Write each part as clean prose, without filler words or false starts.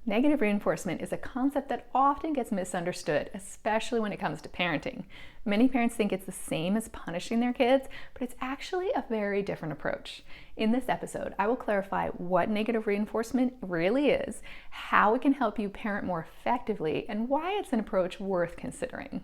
Negative reinforcement is a concept that often gets misunderstood, especially when it comes to parenting. Many parents think it's the same as punishing their kids, but it's actually a very different approach. In this episode, I will clarify what negative reinforcement really is, how it can help you parent more effectively, and why it's an approach worth considering.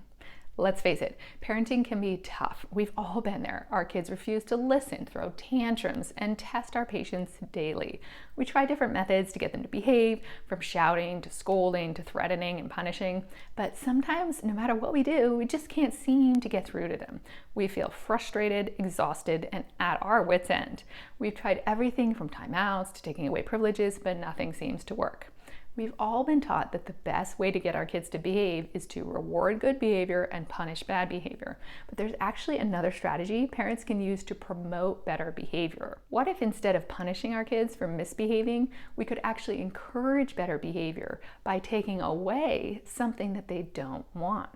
Let's face it, parenting can be tough. We've all been there. Our kids refuse to listen, throw tantrums, and test our patience daily. We try different methods to get them to behave, from shouting to scolding to threatening and punishing. But sometimes, no matter what we do, we just can't seem to get through to them. We feel frustrated, exhausted, and at our wits' end. We've tried everything from timeouts to taking away privileges, but nothing seems to work. We've all been taught that the best way to get our kids to behave is to reward good behavior and punish bad behavior. But there's actually another strategy parents can use to promote better behavior. What if instead of punishing our kids for misbehaving, we could actually encourage better behavior by taking away something that they don't want?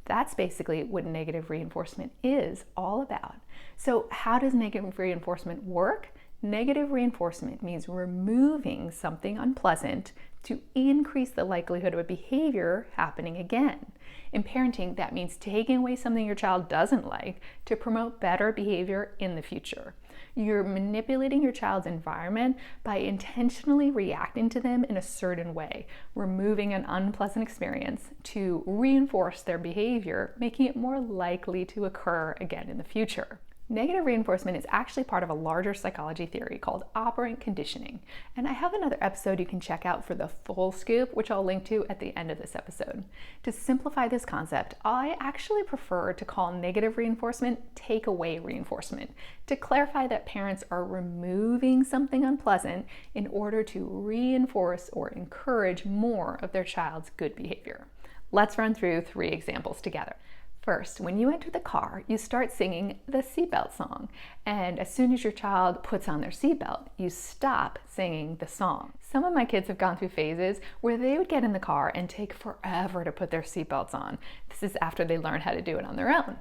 That's basically what negative reinforcement is all about. So how does negative reinforcement work? Negative reinforcement means removing something unpleasant to increase the likelihood of a behavior happening again. In parenting, that means taking away something your child doesn't like to promote better behavior in the future. You're manipulating your child's environment by intentionally reacting to them in a certain way, removing an unpleasant experience to reinforce their behavior, making it more likely to occur again in the future. Negative reinforcement is actually part of a larger psychology theory called operant conditioning, and I have another episode you can check out for the full scoop, which I'll link to at the end of this episode. To simplify this concept, I actually prefer to call negative reinforcement takeaway reinforcement, to clarify that parents are removing something unpleasant in order to reinforce or encourage more of their child's good behavior. Let's run through 3 examples together. First, when you enter the car, you start singing the seatbelt song. And as soon as your child puts on their seatbelt, you stop singing the song. Some of my kids have gone through phases where they would get in the car and take forever to put their seatbelts on. This is after they learn how to do it on their own.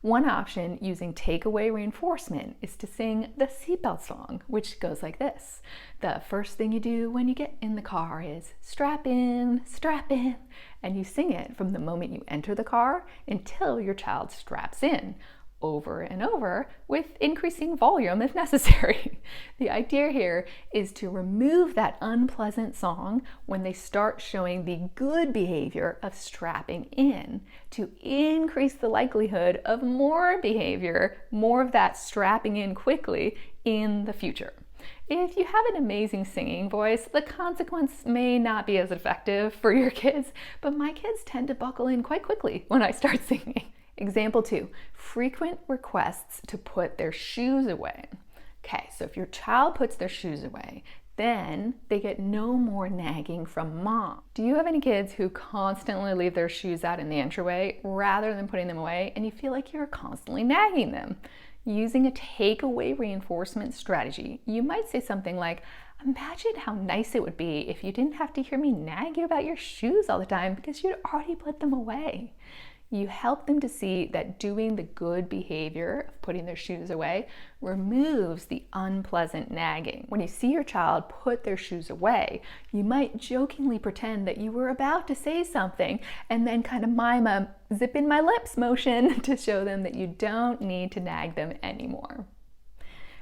One option using takeaway reinforcement is to sing the seatbelt song, which goes like this. The first thing you do when you get in the car is strap in, and you sing it from the moment you enter the car until your child straps in, over and over with increasing volume if necessary. The idea here is to remove that unpleasant song when they start showing the good behavior of strapping in to increase the likelihood of more behavior, more of that strapping in quickly in the future. If you have an amazing singing voice, the consequence may not be as effective for your kids, but my kids tend to buckle in quite quickly when I start singing. Example 2, frequent requests to put their shoes away. Okay, so if your child puts their shoes away, then they get no more nagging from mom. Do you have any kids who constantly leave their shoes out in the entryway rather than putting them away, and you feel like you're constantly nagging them? Using a takeaway reinforcement strategy, you might say something like, imagine how nice it would be if you didn't have to hear me nag you about your shoes all the time because you'd already put them away. You help them to see that doing the good behavior of putting their shoes away removes the unpleasant nagging. When you see your child put their shoes away, you might jokingly pretend that you were about to say something and then kind of mime a zip in my lips motion to show them that you don't need to nag them anymore.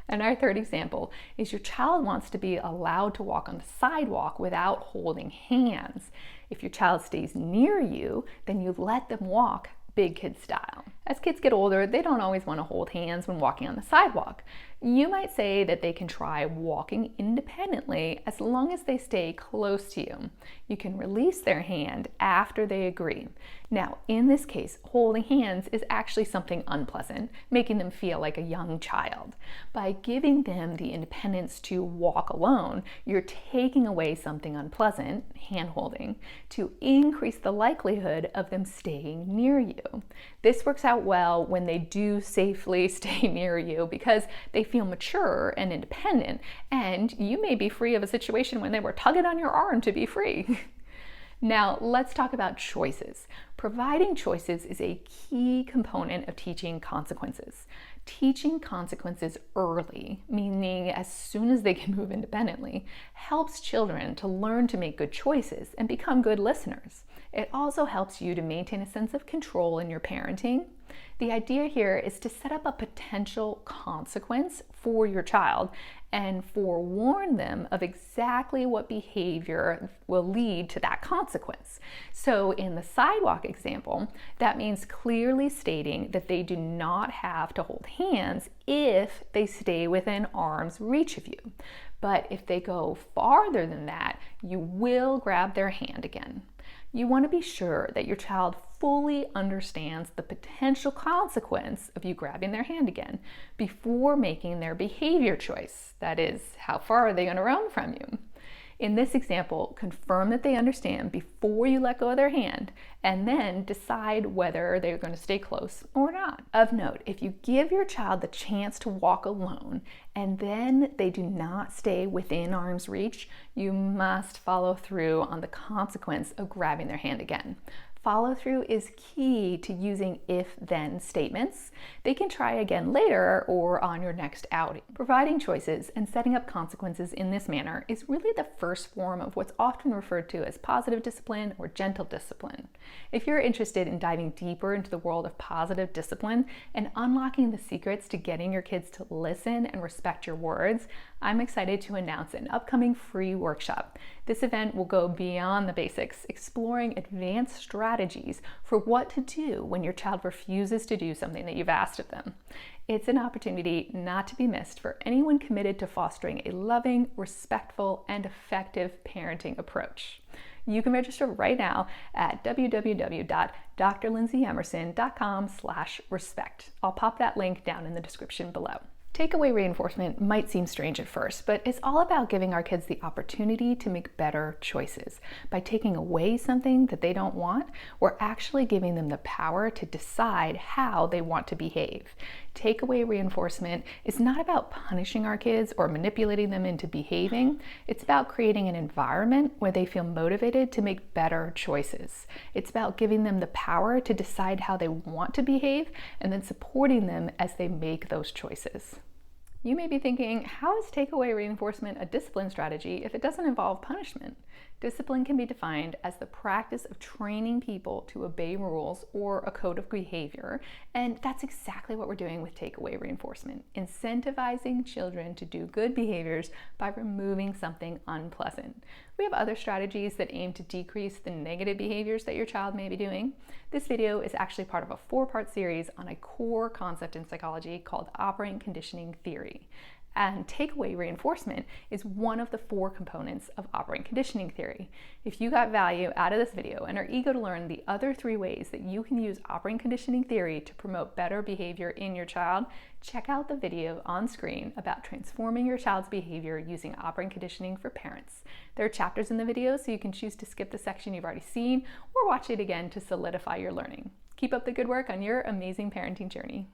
And our third example is your child wants to be allowed to walk on the sidewalk without holding hands. If your child stays near you, then you let them walk big kid style. As kids get older, they don't always want to hold hands when walking on the sidewalk. You might say that they can try walking independently as long as they stay close to you. You can release their hand after they agree. Now, in this case, holding hands is actually something unpleasant, making them feel like a young child. By giving them the independence to walk alone, you're taking away something unpleasant, hand holding, to increase the likelihood of them staying near you. This works out well when they do safely stay near you because they feel mature and independent, and you may be free of a situation when they were tugging on your arm to be free. Now, let's talk about choices. Providing choices is a key component of teaching consequences. Teaching consequences early, meaning as soon as they can move independently, helps children to learn to make good choices and become good listeners. It also helps you to maintain a sense of control in your parenting. The idea here is to set up a potential consequence for your child and forewarn them of exactly what behavior will lead to that consequence. So in the sidewalk example, that means clearly stating that they do not have to hold hands if they stay within arm's reach of you. But if they go farther than that, you will grab their hand again. You want to be sure that your child fully understands the potential consequence of you grabbing their hand again before making their behavior choice. That is, how far are they going to roam from you? In this example, confirm that they understand before you let go of their hand, and then decide whether they're going to stay close or not. Of note, if you give your child the chance to walk alone and then they do not stay within arm's reach, you must follow through on the consequence of grabbing their hand again. Follow through is key to using if-then statements. They can try again later or on your next outing. Providing choices and setting up consequences in this manner is really the first form of what's often referred to as positive discipline or gentle discipline. If you're interested in diving deeper into the world of positive discipline and unlocking the secrets to getting your kids to listen and respect your words, I'm excited to announce an upcoming free workshop. This event will go beyond the basics, exploring advanced strategies for what to do when your child refuses to do something that you've asked of them. It's an opportunity not to be missed for anyone committed to fostering a loving, respectful, and effective parenting approach. You can register right now at www.drlindsay.emerson.com/respect. I'll pop that link down in the description below. Takeaway reinforcement might seem strange at first, but it's all about giving our kids the opportunity to make better choices. By taking away something that they don't want, we're actually giving them the power to decide how they want to behave. Takeaway reinforcement is not about punishing our kids or manipulating them into behaving. It's about creating an environment where they feel motivated to make better choices. It's about giving them the power to decide how they want to behave and then supporting them as they make those choices. You may be thinking, how is takeaway reinforcement a discipline strategy if it doesn't involve punishment? Discipline can be defined as the practice of training people to obey rules or a code of behavior, and that's exactly what we're doing with takeaway reinforcement, incentivizing children to do good behaviors by removing something unpleasant. We have other strategies that aim to decrease the negative behaviors that your child may be doing. This video is actually part of a 4-part series on a core concept in psychology called operant conditioning theory. And takeaway reinforcement is one of the 4 components of operant conditioning theory. If you got value out of this video and are eager to learn the other 3 ways that you can use operant conditioning theory to promote better behavior in your child, check out the video on screen about transforming your child's behavior using operant conditioning for parents. There are chapters in the video, so you can choose to skip the section you've already seen or watch it again to solidify your learning. Keep up the good work on your amazing parenting journey.